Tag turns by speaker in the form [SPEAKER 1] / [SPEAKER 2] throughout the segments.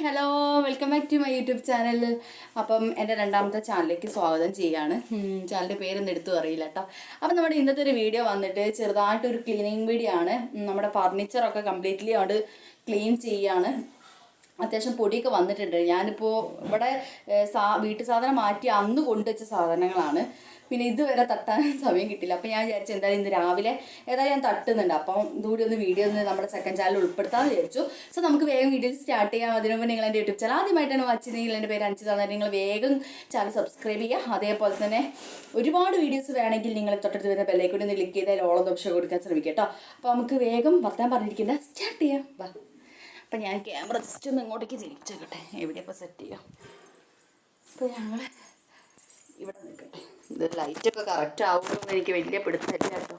[SPEAKER 1] Hello welcome back to my YouTube channel. അപ്പം എൻ്റെ രണ്ടാമത്തെ ചാനലിലേക്ക് സ്വാഗതം ചെയ്യാണ്. ചാനലിൻ്റെ പേരൊന്നും എടുത്തു അറിയില്ല കേട്ടോ. അപ്പം നമ്മുടെ ഇന്നത്തെ ഒരു വീഡിയോ വന്നിട്ട് ചെറുതായിട്ടൊരു ക്ലീനിങ് വീഡിയോ ആണ്. നമ്മുടെ ഫർണിച്ചറൊക്കെ കംപ്ലീറ്റ്ലി അവിടെ ക്ലീൻ ചെയ്യാണ്. അത്യാവശ്യം പൊടിയൊക്കെ വന്നിട്ടുണ്ട്. ഞാനിപ്പോൾ ഇവിടെ വീട്ടു സാധനം മാറ്റി അന്ന് കൊണ്ടുവച്ച സാധനങ്ങളാണ്. പിന്നെ ഇതുവരെ തട്ടാൻ സമയം കിട്ടില്ല. അപ്പോൾ ഞാൻ വിചാരിച്ചു എന്തായാലും ഇന്ന് രാവിലെ ഏതായാലും ഞാൻ തട്ടുന്നുണ്ട്. അപ്പം ഇതുകൂടി ഒന്ന് വീഡിയോ ഒന്ന് നമ്മുടെ സെക്കൻഡ് ചാനലിൽ ഉൾപ്പെടുത്താമെന്ന് വിചാരിച്ചു. സോ നമുക്ക് വേഗം വീഡിയോ സ്റ്റാർട്ട് ചെയ്യാം. അതിനു മുമ്പ് നിങ്ങൾ എൻ്റെ യൂട്യൂബ് ചാനൽ ആദ്യമായിട്ടാണ് വാച്ച് ചെയ്യുന്നതെങ്കിൽ എൻ്റെ പേര് അഞ്ജിത. നിങ്ങൾ വേഗം ചാനൽ സബ്സ്ക്രൈബ് ചെയ്യുക. അതേപോലെ തന്നെ ഒരുപാട് വീഡിയോസ് വേണമെങ്കിൽ നിങ്ങൾ തൊട്ടടുത്ത് വരുന്ന ബെല്ലൈക്കൺ ഒന്ന് ക്ലിക്ക് ചെയ്താൽ ഓളം ഓപ്ഷൻ കൊടുക്കാൻ ശ്രമിക്കുക കേട്ടോ. അപ്പോൾ നമുക്ക് വേഗം വർത്താൻ പറഞ്ഞിരിക്കേണ്ട സ്റ്റാർട്ട് ചെയ്യാം. വാ. അപ്പം ഞാൻ ക്യാമറ ജസ്റ്റ് ഒന്ന് ഇങ്ങോട്ടേക്ക് തിരിച്ചേക്കട്ടെ. എവിടെയപ്പോൾ സെറ്റ് ചെയ്യാം. അപ്പോൾ ഞങ്ങൾ ഇവിടെ നിൽക്കട്ടെ. ഇത് ലൈറ്റൊക്കെ കറക്റ്റ് ആവുമെന്ന് എനിക്ക് വലിയ പിടുത്തമില്ല കേട്ടോ.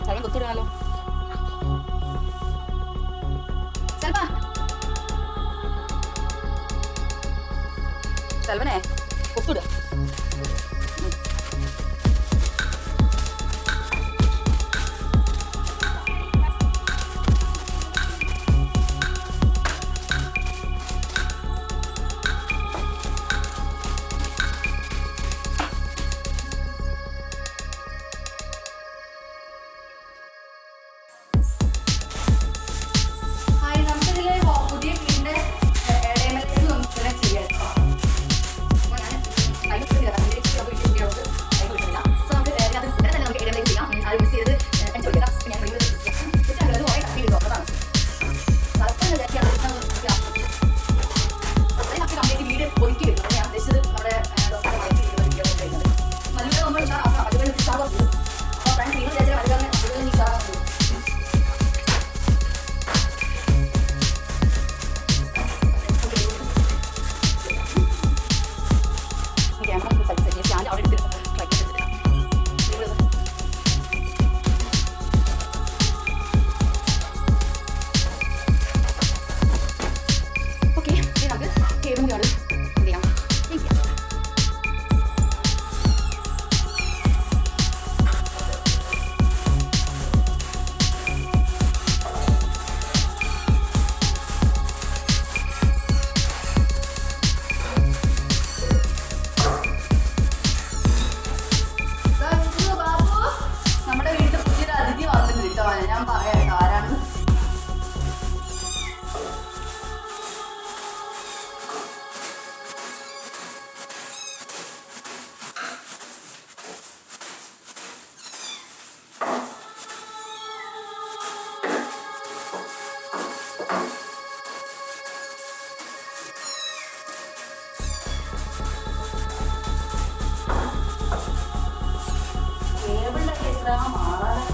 [SPEAKER 1] Salvan കൊത്തിടാലോ. സൽവനെ കൊത്തിടുക. ഞാൻ പറയാം ആരാണ്. കേബിളിലൊക്കെ എത്ര മാറാൻ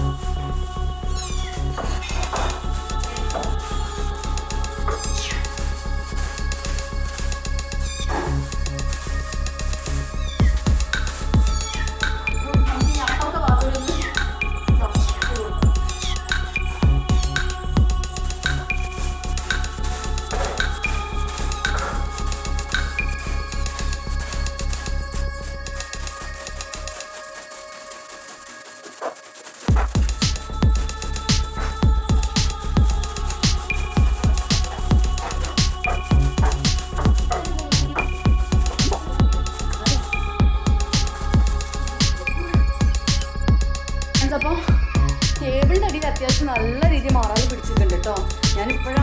[SPEAKER 1] അപ്പോൾ ടേബിളിൻ്റെ അടിയിൽ അത്യാവശ്യം നല്ല രീതിയിൽ മാറാതെ പിടിച്ചിട്ടുണ്ട് കേട്ടോ. ഞാനിപ്പോഴാണ്